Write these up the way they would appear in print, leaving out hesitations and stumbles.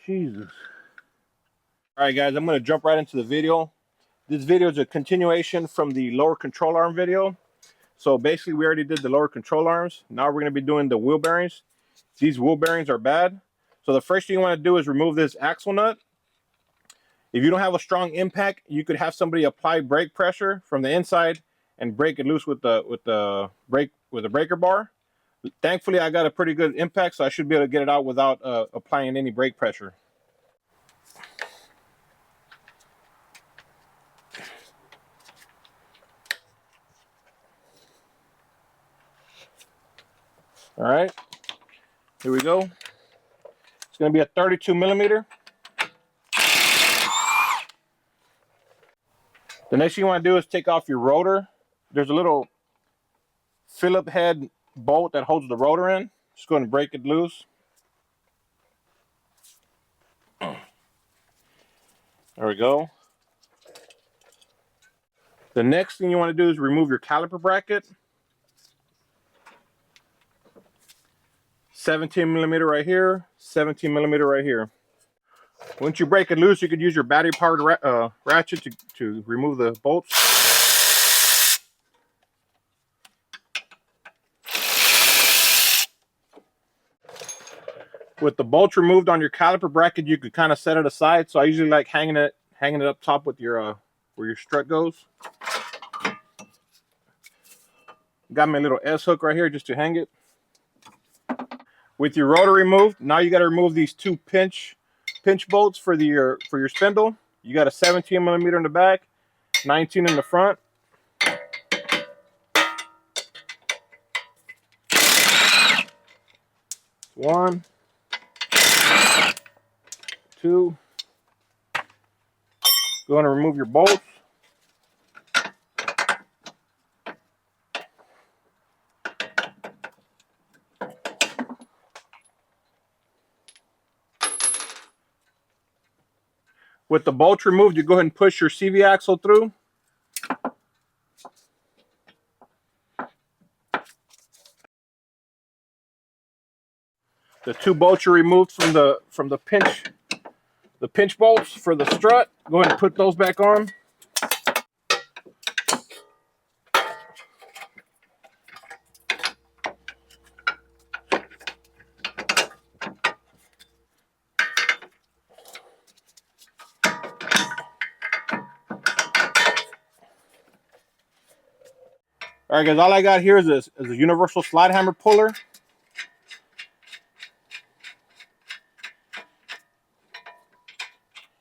Jesus. All right, guys, I'm going to jump right into the video. This video is a continuation from the lower control arm video. So basically, we already did the lower control arms. Now we're going to be doing the wheel bearings. These wheel bearings are bad. So the first thing you want to do is remove this axle nut. If you don't have a strong impact, you could have somebody apply brake pressure from the inside and break it loose with the breaker bar. Thankfully, I got a pretty good impact, so I should be able to get it out without applying any brake pressure. All right, here we go. It's going to be a 32 millimeter. The next thing you want to do is take off your rotor. There's a little Phillip head bolt that holds the rotor in. Just go ahead and break it loose. There we go. The next thing you want to do is remove your caliper bracket. 17 millimeter right here, 17 millimeter right here. Once you break it loose, you could use your battery powered ratchet to remove the bolts. With the bolts removed on your caliper bracket, you could kind of set it aside. So I usually like hanging it up top with your where your strut goes. Got my little S hook right here just to hang it. With your rotor removed, now you got to remove these two pinch bolts for your spindle. You got a 17 millimeter in the back, 19 in the front. One, two. Go and remove your bolts. With the bolts removed, you go ahead and push your CV axle through. The two bolts are removed from the pinch bolts for the strut. Go ahead and put those back on. All right, guys, all I got here is a universal slide hammer puller.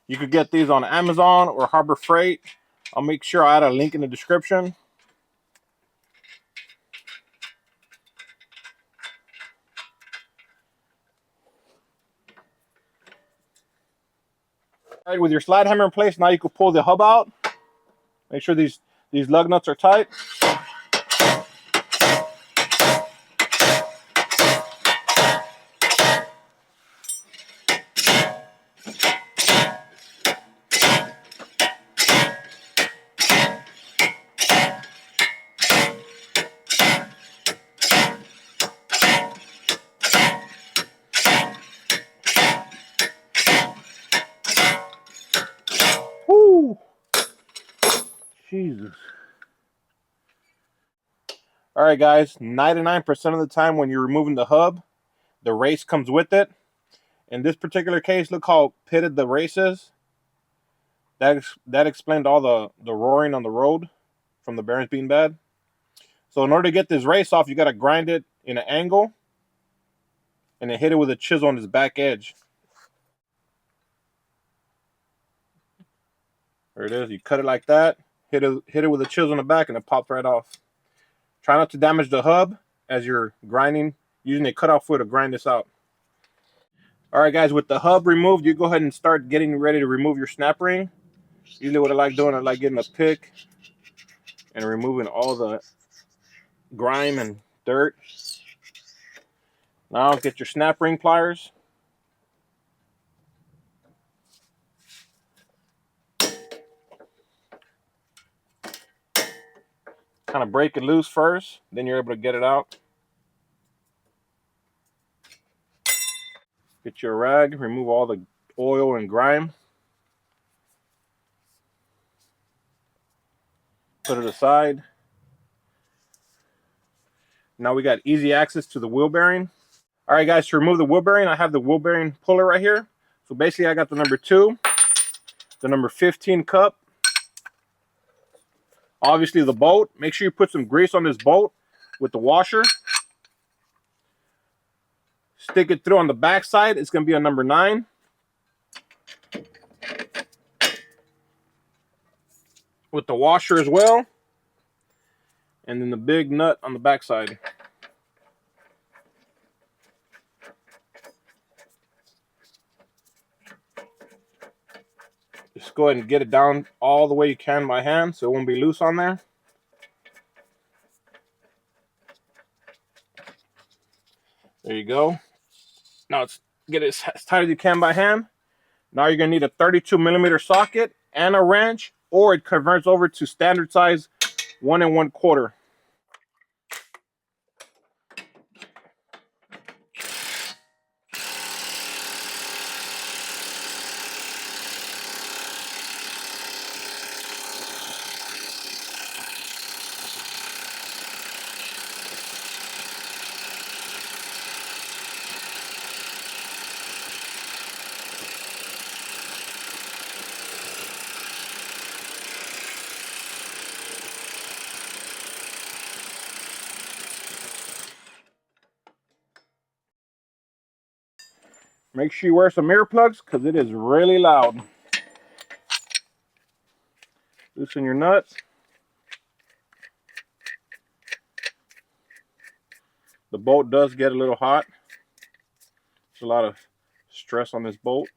You could get these on Amazon or Harbor Freight. I'll make sure I add a link in the description. All right, with your slide hammer in place, now you can pull the hub out. Make sure these lug nuts are tight. Woo! Jesus. All right, guys, 99% of the time when you're removing the hub, the race comes with it. In this particular case, look how pitted the race is. That explained all the roaring on the road from the bearings being bad. So in order to get this race off, you got to grind it in an angle and then hit it with a chisel on its back edge. There it is. You cut it like that, hit it with a chisel on the back, and it pops right off. Try not to damage the hub as you're grinding, using a cutoff foot to grind this out. All right, guys, with the hub removed, you go ahead and start getting ready to remove your snap ring. Usually what I like doing, I like getting a pick and removing all the grime and dirt. Now get your snap ring pliers. Kind of break it loose first, then you're able to get it out. Get your rag, remove all the oil and grime. Put it aside. Now we got easy access to the wheel bearing. All right, guys, to remove the wheel bearing, I have the wheel bearing puller right here. So basically, I got the number 2, the number 15 cup, obviously the bolt. Make sure you put some grease on this bolt with the washer. Stick it through on the back side. It's going to be a number 9. With the washer as well. And then the big nut on the back side. Just go ahead and get it down all the way you can by hand so it won't be loose on there. There you go. Now get it as tight as you can by hand. Now you're going to need a 32mm socket and a wrench, or it converts over to standard size 1 1/4. Make sure you wear some earplugs because it is really loud. Loosen your nuts. The bolt does get a little hot. There's a lot of stress on this bolt.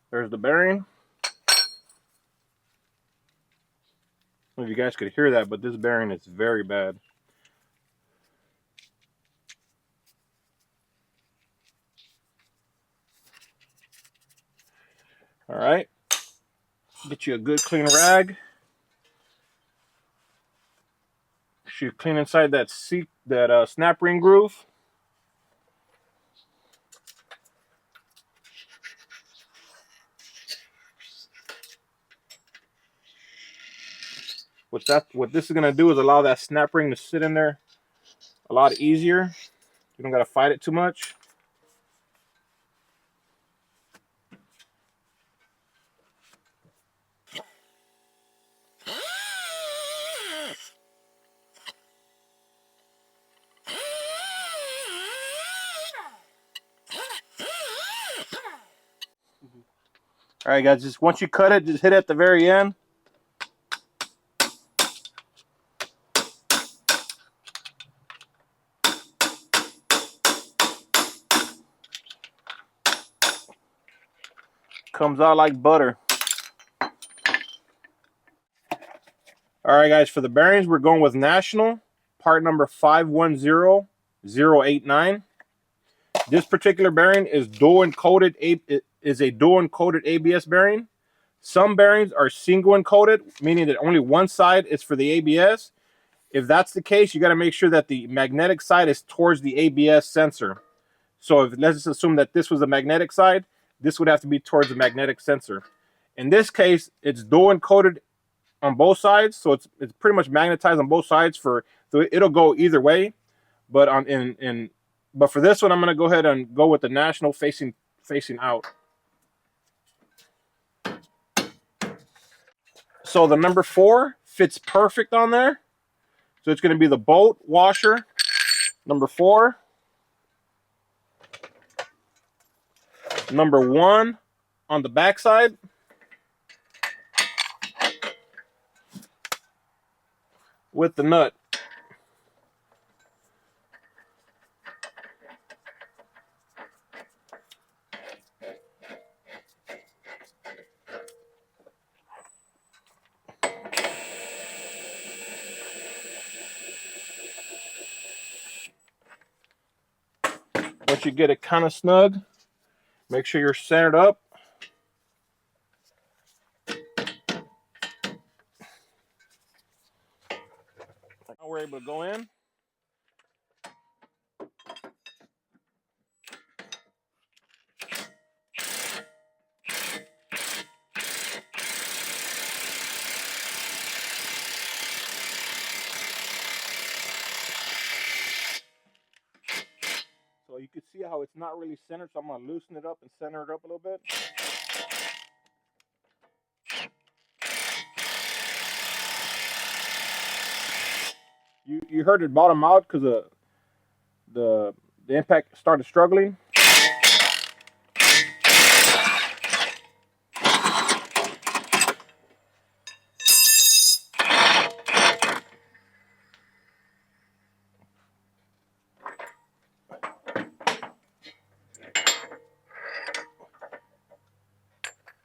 There's the bearing. I don't know if you guys could hear that, but this bearing is very bad. All right. Get you a good clean rag. Should clean inside that snap ring groove. What this is gonna do is allow that snap ring to sit in there a lot easier. You don't gotta fight it too much. All right, guys, just once you cut it, just hit it at the very end. Comes out like butter. All right, guys, for the bearings, we're going with National, part number 510089. This particular bearing is a dual encoded ABS bearing. Some bearings are single encoded, meaning that only one side is for the ABS. If that's the case, you got to make sure that the magnetic side is towards the ABS sensor. So let's just assume that this was the magnetic side, this would have to be towards the magnetic sensor. In this case, it's dual encoded on both sides, so it's pretty much magnetized on both sides, so it'll go either way. But but for this one, I'm going to go ahead and go with the National facing out. So the number 4 fits perfect on there. So it's going to be the bolt washer, number 4. Number 1 on the back side. With the nut. Once you get it kind of snug, make sure you're centered up. Now we're able to go in. So you can see how it's not really centered, so I'm going to loosen it up and center it up a little bit. You heard it bottom out because the impact started struggling.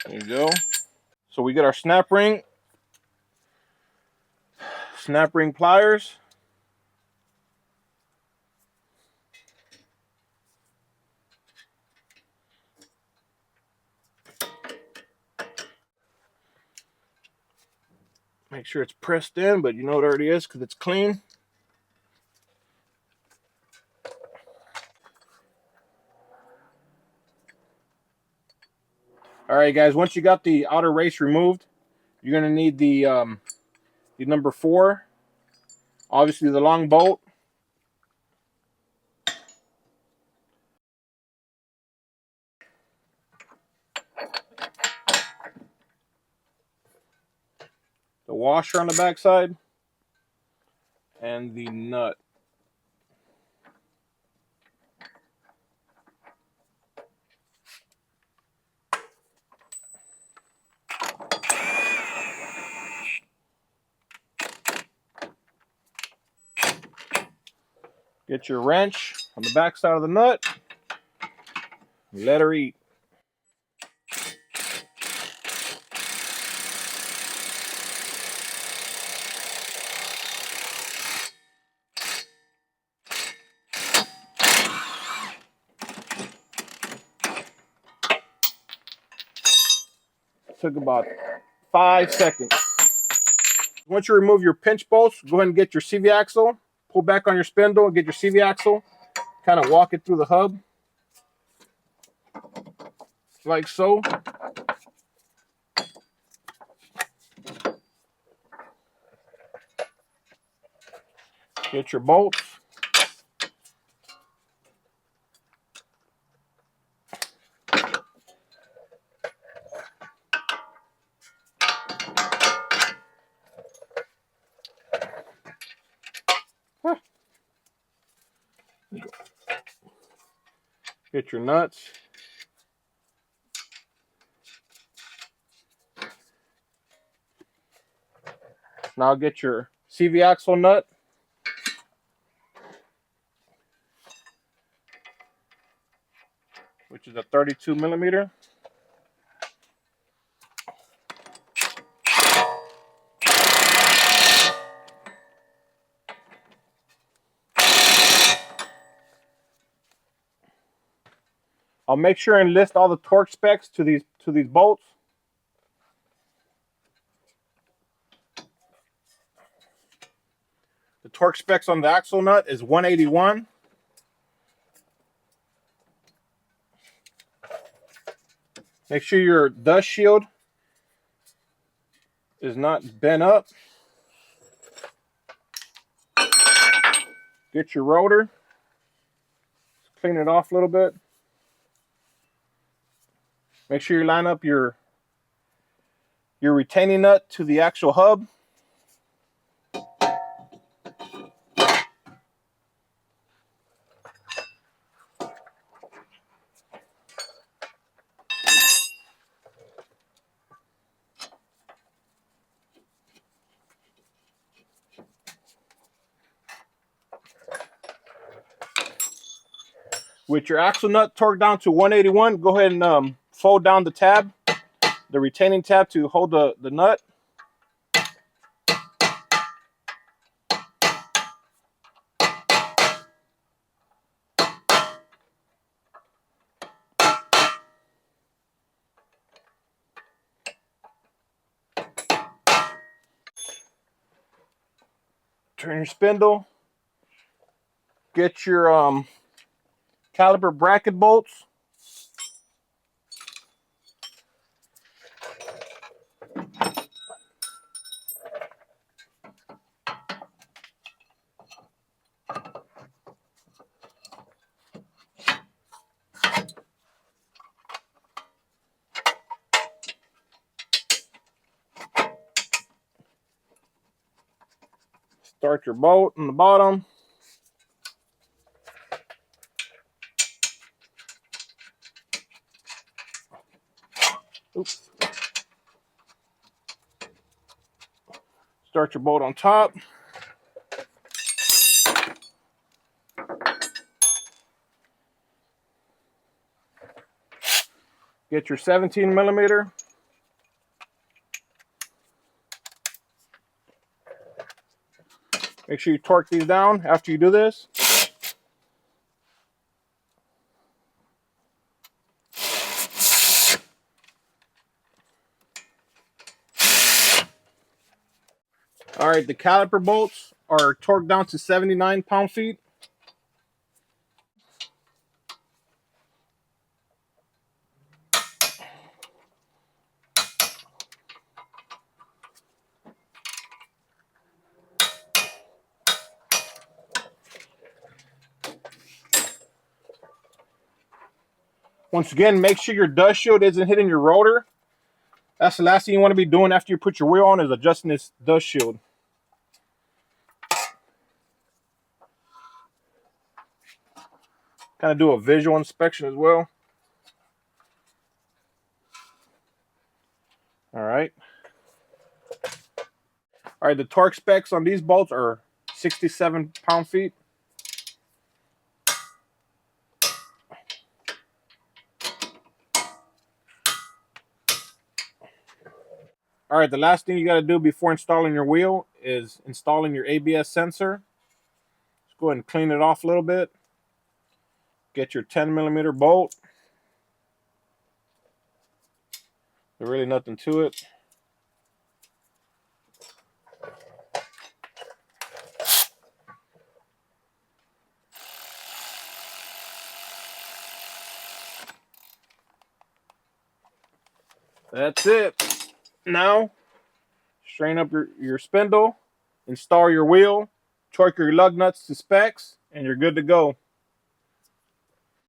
There you go. So we get our snap ring pliers. Make sure it's pressed in, but you know it already is because it's clean. All right, guys, once you got the outer race removed, you're going to need the number 4, obviously the long bolt. The washer on the backside, and the nut. Get your wrench on the backside of the nut. Let her eat. Took about 5 seconds. Once you remove your pinch bolts, go ahead and get your CV axle. Pull back on your spindle and get your CV axle. Kind of walk it through the hub. Like so. Get your bolts. Get your nuts. Now get your CV axle nut. Which is a 32 millimeter. I'll make sure and list all the torque specs to these bolts. The torque specs on the axle nut is 181. Make sure your dust shield is not bent up. Get your rotor. Clean it off a little bit. Make sure you line up your retaining nut to the actual hub. With your axle nut torqued down to 181, go ahead and fold down the tab, the retaining tab to hold the nut. Turn your spindle. Get your caliper bracket bolts. Start your bolt on the bottom. Oops. Start your bolt on top. Get your 17 millimeter. Make sure you torque these down after you do this. All right, the caliper bolts are torqued down to 79 pound-feet. Once again, make sure your dust shield isn't hitting your rotor. That's the last thing you want to be doing after you put your wheel on, is adjusting this dust shield. Kind of do a visual inspection as well. All right. All right, the torque specs on these bolts are 67 pound-feet. All right, the last thing you got to do before installing your wheel is installing your ABS sensor. Let's go ahead and clean it off a little bit. Get your 10 millimeter bolt. There's really nothing to it. That's it. Now, straighten up your spindle, install your wheel, torque your lug nuts to specs, and you're good to go.